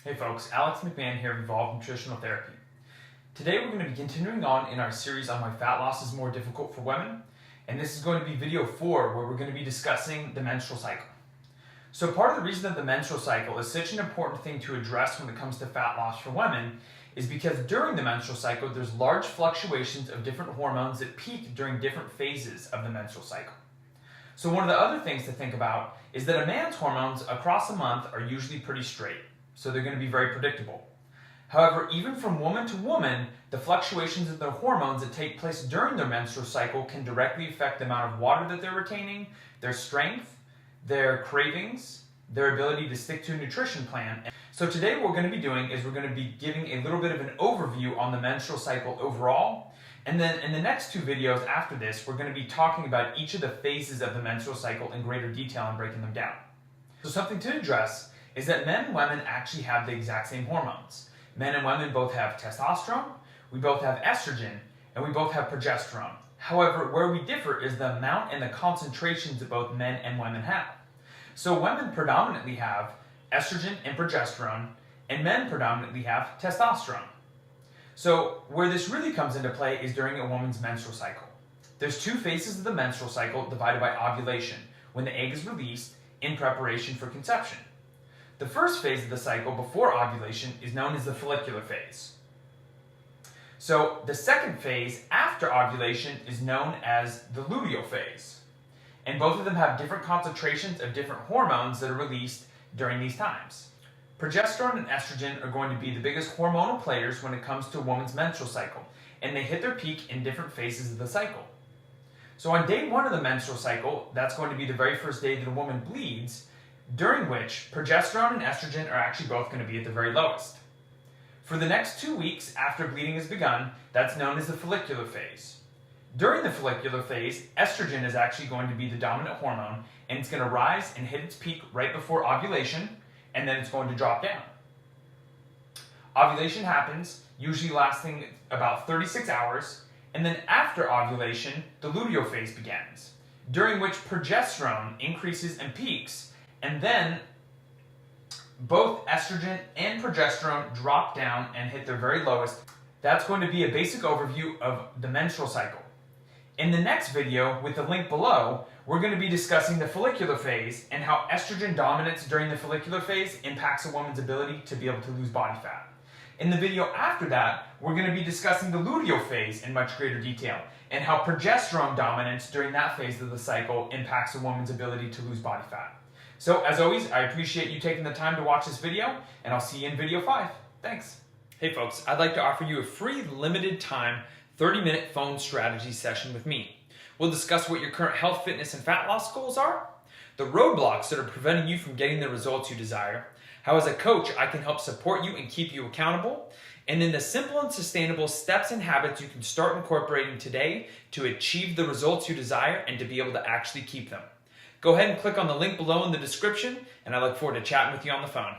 Hey folks, Alex McMahon here of Evolved Nutritional Therapy. Today we're going to be continuing on in our series on why fat loss is more difficult for women, and this is going to be video 4 where we're going to be discussing the menstrual cycle. So part of the reason that the menstrual cycle is such an important thing to address when it comes to fat loss for women is because during the menstrual cycle there's large fluctuations of different hormones that peak during different phases of the menstrual cycle. So one of the other things to think about is that a man's hormones across a month are usually pretty straight. So they're going to be very predictable. However, even from woman to woman, the fluctuations of their hormones that take place during their menstrual cycle can directly affect the amount of water that they're retaining, their strength, their cravings, their ability to stick to a nutrition plan. So today what we're going to be doing is we're going to be giving a little bit of an overview on the menstrual cycle overall. And then in the next 2 videos after this, we're going to be talking about each of the phases of the menstrual cycle in greater detail and breaking them down. So something to address is that men and women actually have the exact same hormones. Men and women both have testosterone, we both have estrogen, and we both have progesterone. However, where we differ is the amount and the concentrations that both men and women have. So women predominantly have estrogen and progesterone, and men predominantly have testosterone. So where this really comes into play is during a woman's menstrual cycle. There's 2 phases of the menstrual cycle divided by ovulation, when the egg is released in preparation for conception. The first phase of the cycle before ovulation is known as the follicular phase. So the second phase after ovulation is known as the luteal phase. And both of them have different concentrations of different hormones that are released during these times. Progesterone and estrogen are going to be the biggest hormonal players when it comes to a woman's menstrual cycle, and they hit their peak in different phases of the cycle. So on day 1 of the menstrual cycle, that's going to be the very first day that a woman bleeds, during which progesterone and estrogen are actually both going to be at the very lowest. For the next 2 weeks after bleeding has begun, that's known as the follicular phase. During the follicular phase, estrogen is actually going to be the dominant hormone, and it's going to rise and hit its peak right before ovulation, and then it's going to drop down. Ovulation happens, usually lasting about 36 hours, and then after ovulation, the luteal phase begins, during which progesterone increases and peaks, and then both estrogen and progesterone drop down and hit their very lowest. That's going to be a basic overview of the menstrual cycle. In the next video, with the link below, we're going to be discussing the follicular phase and how estrogen dominance during the follicular phase impacts a woman's ability to be able to lose body fat. In the video after that, we're going to be discussing the luteal phase in much greater detail and how progesterone dominance during that phase of the cycle impacts a woman's ability to lose body fat. So as always, I appreciate you taking the time to watch this video, and I'll see you in video 5. Thanks. Hey folks, I'd like to offer you a free limited time 30-minute phone strategy session with me. We'll discuss what your current health, fitness, and fat loss goals are, the roadblocks that are preventing you from getting the results you desire, how as a coach I can help support you and keep you accountable, and then the simple and sustainable steps and habits you can start incorporating today to achieve the results you desire and to be able to actually keep them. Go ahead and click on the link below in the description, and I look forward to chatting with you on the phone.